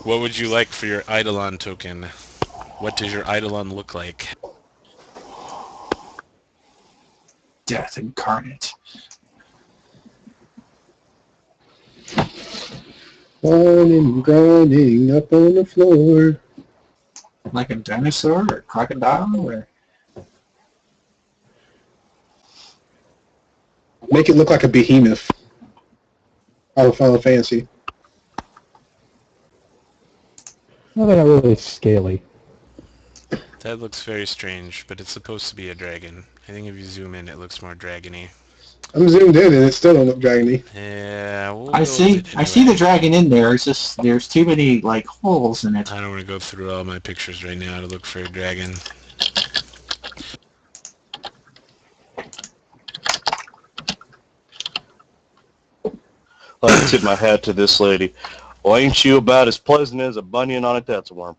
What would you like for your Eidolon token? What does your Eidolon look like? Death incarnate. Morning grinding up on the floor. Like a dinosaur or crocodile or... Make it look like a behemoth. Out of Final Fantasy. No, they're not really scaly. That looks very strange, but it's supposed to be a dragon. I think if you zoom in, it looks more dragony. I'm zoomed in and it still don't look dragony. Yeah, we'll I go see. with it I see anyway. the dragon in there. It's just there's too many like holes in it. I don't want to go through all my pictures right now to look for a dragon. I like to tip my hat to this lady. Well, ain't you about as pleasant as a bunion on a tatzelworm?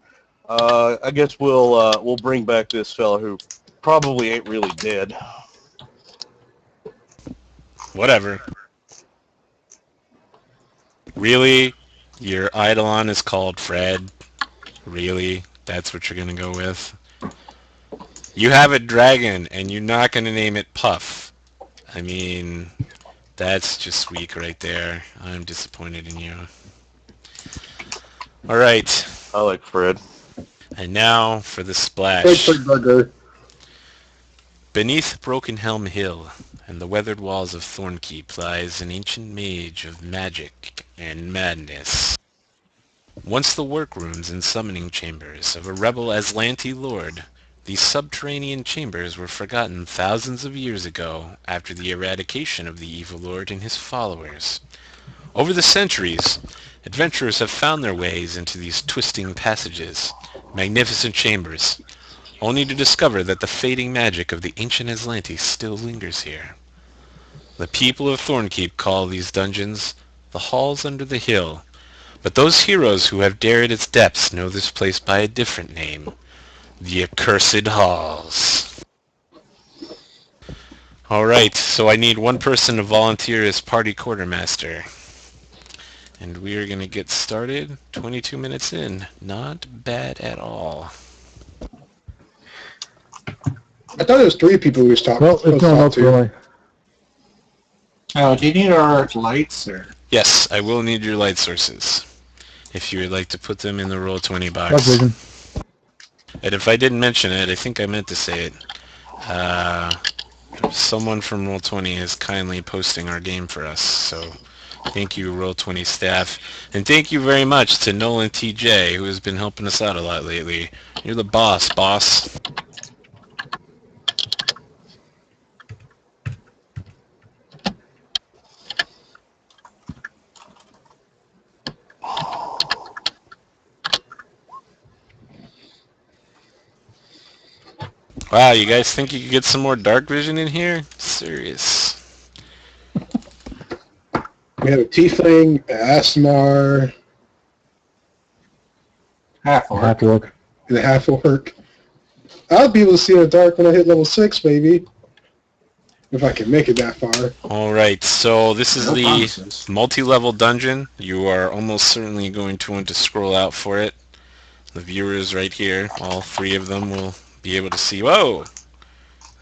I guess we'll bring back this fella who probably ain't really dead. Whatever. Really? Your Eidolon is called Fred? Really? That's what you're gonna go with? You have a dragon, and you're not gonna name it Puff. I mean, that's just weak right there. I'm disappointed in you. Alright, I like Fred. and now for the Fred splash. Burger. Beneath Broken Helm Hill and the weathered walls of Thornkeep lies an ancient mage of magic and madness. Once the workrooms and summoning chambers of a rebel Aslanti lord, these subterranean chambers were forgotten thousands of years ago after the eradication of the evil lord and his followers. Over the centuries, adventurers have found their ways into these twisting passages, magnificent chambers, only to discover that the fading magic of the ancient Aslanti still lingers here. The people of Thornkeep call these dungeons the Halls Under the Hill, but those heroes who have dared its depths know this place by a different name, the Accursed Halls. Alright, so I need one person to volunteer as party quartermaster. And we are going to get started 22 minutes in. Not bad at all. I thought it was 3 people we was talking Well, it's no help really. Oh, do you need our lights or? Yes, I will need your light sources. If you would like to put them in the Roll20 Dark box. vision. And if I didn't mention it, I think I meant to say it. Someone from Roll20 is kindly posting our game for us, so thank you, Roll20 staff. And thank you very much to Nolan TJ, who has been helping us out a lot lately. You're the boss. Wow, you guys think you could get some more dark vision in here? Serious. We have a Tiefling, Asmar, Half orc. Half orc. and a half orc. I'll be able to see in the dark when I hit level 6, baby. If I can make it that far. Alright, so this is No the promises. multi-level dungeon. You are almost certainly going to want to scroll out for it. The viewers right here, all 3 of them will be able to see, whoa!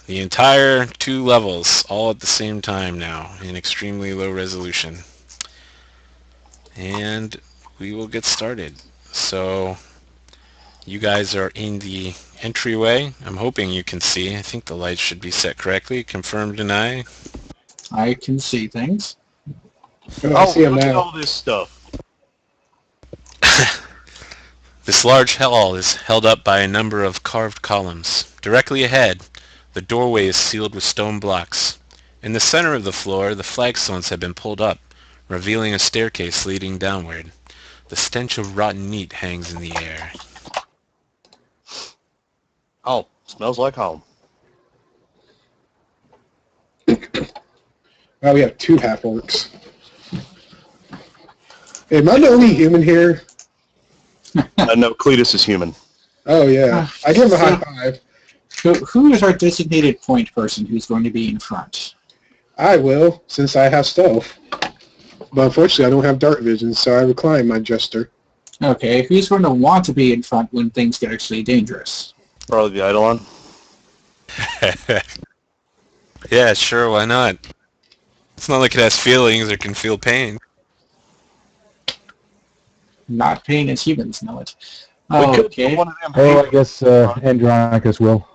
The entire 2 levels, all at the same time now, in extremely low resolution. And we will get started. So, you guys are in the entryway. I'm hoping you can see. I think the lights should be set correctly. Confirm, deny. I can see things. Oh, I see him look at now. all this stuff. This large hall is held up by a number of carved columns. Directly ahead, the doorway is sealed with stone blocks. In the center of the floor, the flagstones have been pulled up, revealing a staircase leading downward. The stench of rotten meat hangs in the air. Oh, smells like home. Wow, we have 2 half orcs. Am I the only human here? I know Cletus is human. Oh, yeah. I give him a high five. Who is our designated point person who's going to be in front? I will, since I have stealth. But unfortunately, I don't have dark vision, so I recline my jester. Okay, who's going to want to be in front when things get actually dangerous? Probably the Eidolon. Yeah, sure, why not? It's not like it has feelings or can feel pain. Not pain as humans know it. We could put Okay. one of them. Oh, I guess Andronicus will.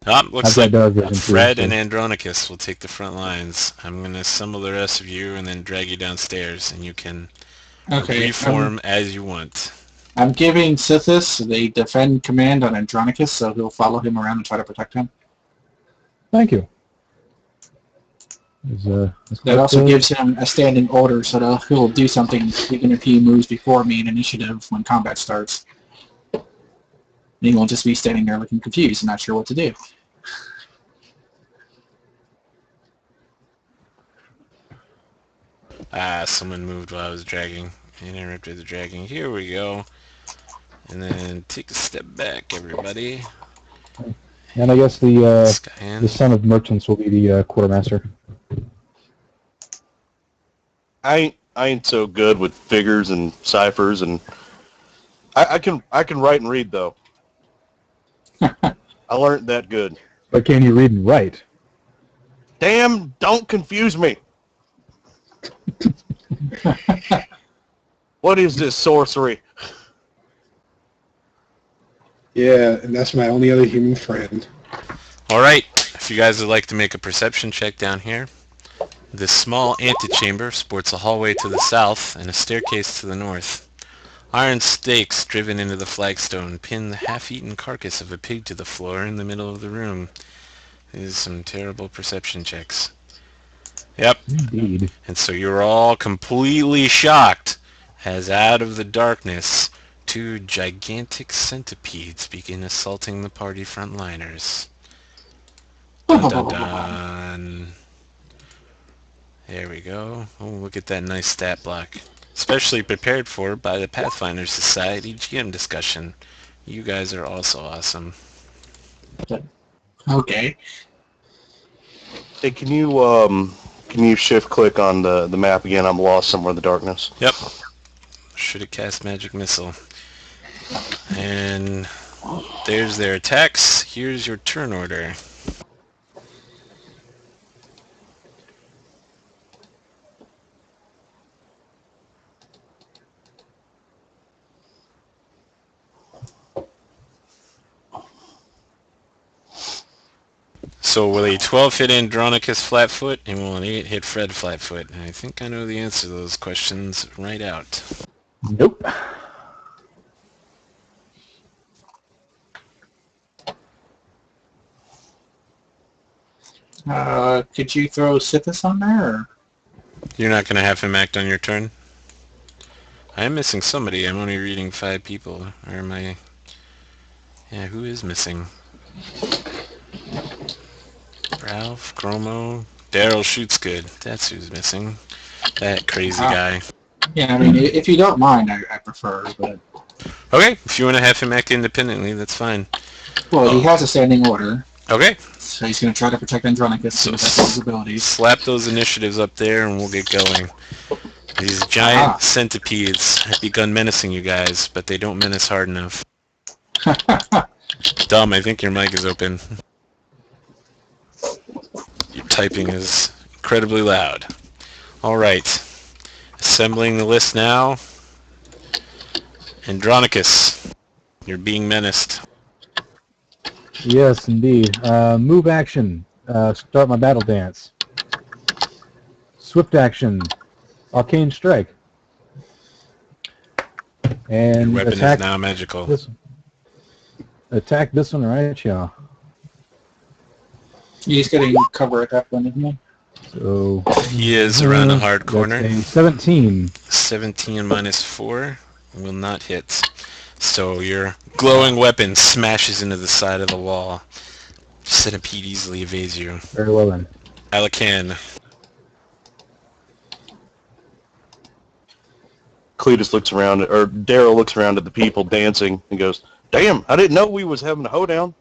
Looks I've got like dark vision too. Fred So. and Andronicus will take the front lines. I'm going to assemble the rest of you and then drag you downstairs, and you can Okay. reform as you want. I'm giving Sithis the defend command on Andronicus, so he'll follow him around and try to protect him. Thank you. That also gives him a standing order, so that he'll do something even if he moves before me in initiative when combat starts. And he won't just be standing there looking confused and not sure what to do. Someone moved while I was dragging. Interrupted the dragging. Here we go. And then take a step back, everybody. And I guess the Scan. son of merchants will be the quartermaster. I ain't so good with figures and ciphers, and I can write and read though. I learned that good. But can you read and write? Damn! Don't confuse me. What is this sorcery? Yeah, and that's my only other human friend. Alright, if you guys would like to make a perception check down here. This small antechamber sports a hallway to the south and a staircase to the north. Iron stakes driven into the flagstone pin the half-eaten carcass of a pig to the floor in the middle of the room. These are some terrible perception checks. Yep, Indeed. and so you're all completely shocked as out of the darkness, two gigantic centipedes begin assaulting the party frontliners. Dun dun dun. There we go. Oh, look at that nice stat block. Especially prepared for by the Pathfinder Society GM discussion. You guys are also awesome. Okay. Hey, can you shift click on the map again? I'm lost somewhere in the darkness. Yep. Should have cast Magic Missile. And there's their attacks. Here's your turn order. So will a 12 hit Andronicus Flatfoot, and will an 8 hit Fred Flatfoot? And I think I know the answer to those questions right out. Nope. Could you throw Sithis on there? Or? You're not going to have him act on your turn? I am missing somebody. I'm only reading 5 people. Or am I... Yeah, who is missing? Ralph, Chromo, Daryl shoots good. That's who's missing. That crazy guy. Yeah, I mean, if you don't mind, I prefer, but... Okay, if you want to have him act independently, that's fine. Well, he has a standing order, Okay, so he's going to try to protect Andronicus to the best of his abilities. slap those initiatives up there and we'll get going. These giant centipedes have begun menacing you guys, but they don't menace hard enough. Dumb, I think your mic is open. Your typing is incredibly loud. Alright. Assembling the list now. Andronicus, you're being menaced. Yes, indeed. Move action. Start my battle dance. Swift action. Arcane strike. And Your weapon attack is now magical. this one. Attack this one, right, y'all? He's getting cover at that point, isn't he? So He is around the hard corner. that's a 17. 17 minus 4 will not hit. So your glowing weapon smashes into the side of the wall. Centipede easily evades you. Very well then. Alakan. Cletus looks around, or Daryl looks around at the people dancing and goes, "Damn, I didn't know we was having a hoedown."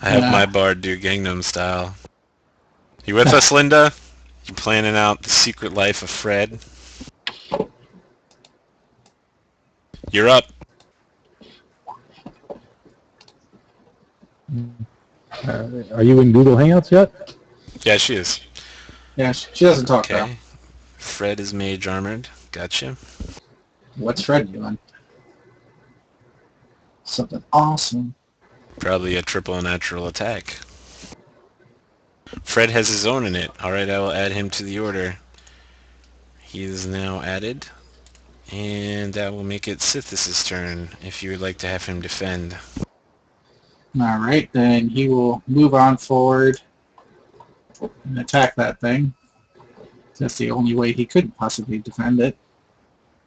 I have my bard do Gangnam Style. You with us, Linda? You planning out the secret life of Fred? You're up. Are you in Google Hangouts yet? Yeah, she is. Yeah, she doesn't talk though. Okay. Fred is mage armored. Gotcha. What's Fred doing? Something awesome. Probably a triple natural attack. Fred has his own in it. Alright, I will add him to the order. He is now added. And that will make it Sithis' turn, if you would like to have him defend. Alright, then he will move on forward and attack that thing. That's the only way he could possibly defend it.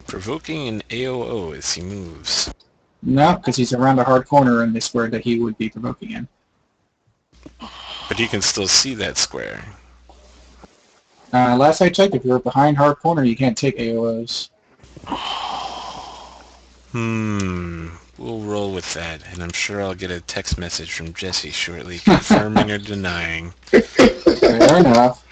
Provoking an AOO as he moves. No, because he's around a hard corner in the square that he would be provoking in. But you can still see that square. Last I checked, if you're behind hard corner, you can't take AOs. We'll roll with that, and I'm sure I'll get a text message from Jesse shortly confirming or denying. Fair enough.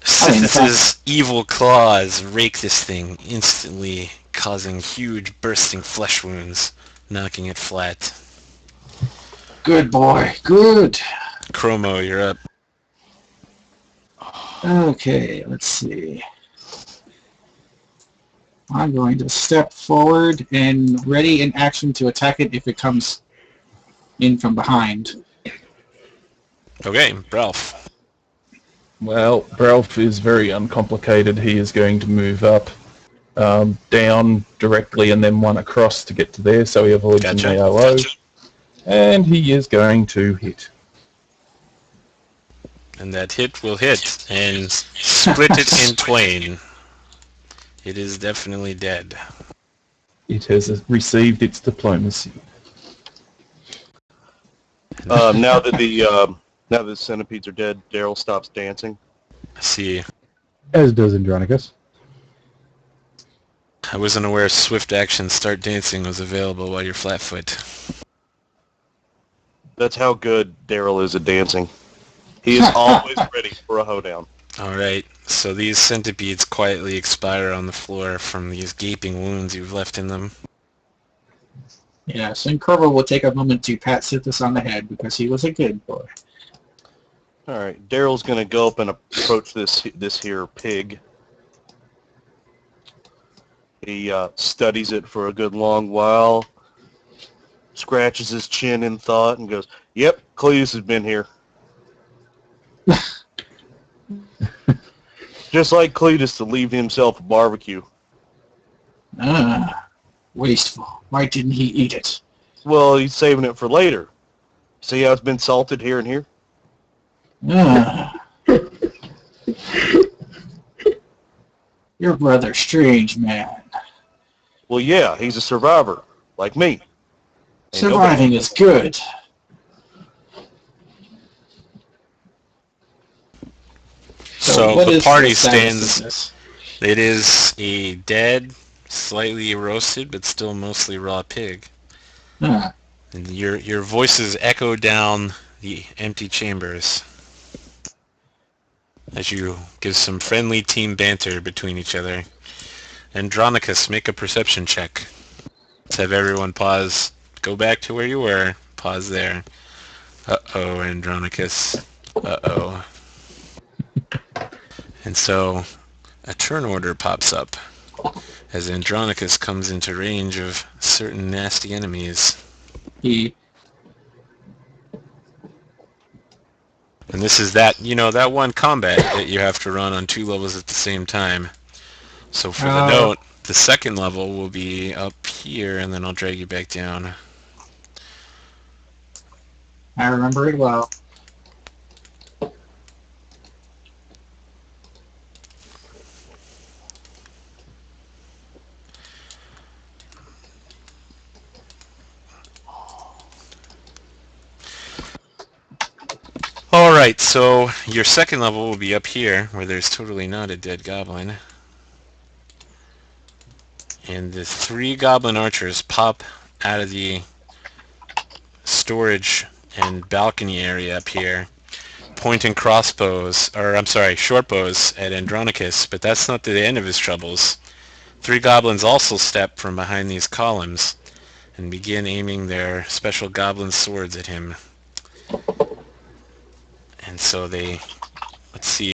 Sithis' evil claws rake this thing, instantly causing huge bursting flesh wounds, knocking it flat. Good boy, good. Chromo, you're up. Okay, let's see. I'm going to step forward and ready in action to attack it if it comes in from behind. Okay, Ralph. Well, Ralph is very uncomplicated. He is going to move up, down directly, and then one across to get to there, so he avoids an AOO. And he is going to hit. And that hit will hit and split it in twain. It is definitely dead. It has received its diplomacy. Now that the centipedes are dead, Daryl stops dancing. I see. As does Andronicus. I wasn't aware swift action start dancing was available while you're flat-foot. That's how good Daryl is at dancing. He is always ready for a hoedown. Alright, so these centipedes quietly expire on the floor from these gaping wounds you've left in them. Yes, and Corvo will take a moment to pat Sithis on the head because he was a good boy. All right, Daryl's gonna go up and approach this here pig. He studies it for a good long while, scratches his chin in thought, and goes, "Yep, Cletus has been here." Just like Cletus to leave himself a barbecue. Wasteful. Why didn't he eat it? Well, he's saving it for later. See how it's been salted here and here? Your brother, strange man. Well, yeah, he's a survivor, like me. Ain't Surviving is good. So what the is party the status of stands. this? It is a dead, slightly roasted, but still mostly raw pig. Ah, And your voices echo down the empty chambers as you give some friendly team banter between each other. Andronicus, make a perception check. Let's have everyone pause. Go back to where you were. Pause there. Uh-oh, Andronicus. Uh-oh. And so a turn order pops up as Andronicus comes into range of certain nasty enemies. he And this is that, that one combat that you have to run on 2 levels at the same time. So for the note, the second level will be up here, and then I'll drag you back down. I remember it well. Alright, so your second level will be up here, where there's totally not a dead goblin. And the 3 goblin archers pop out of the storage and balcony area up here, pointing short bows at Andronicus, but that's not the end of his troubles. Three goblins also step from behind these columns and begin aiming their special goblin swords at him. And so they, let's see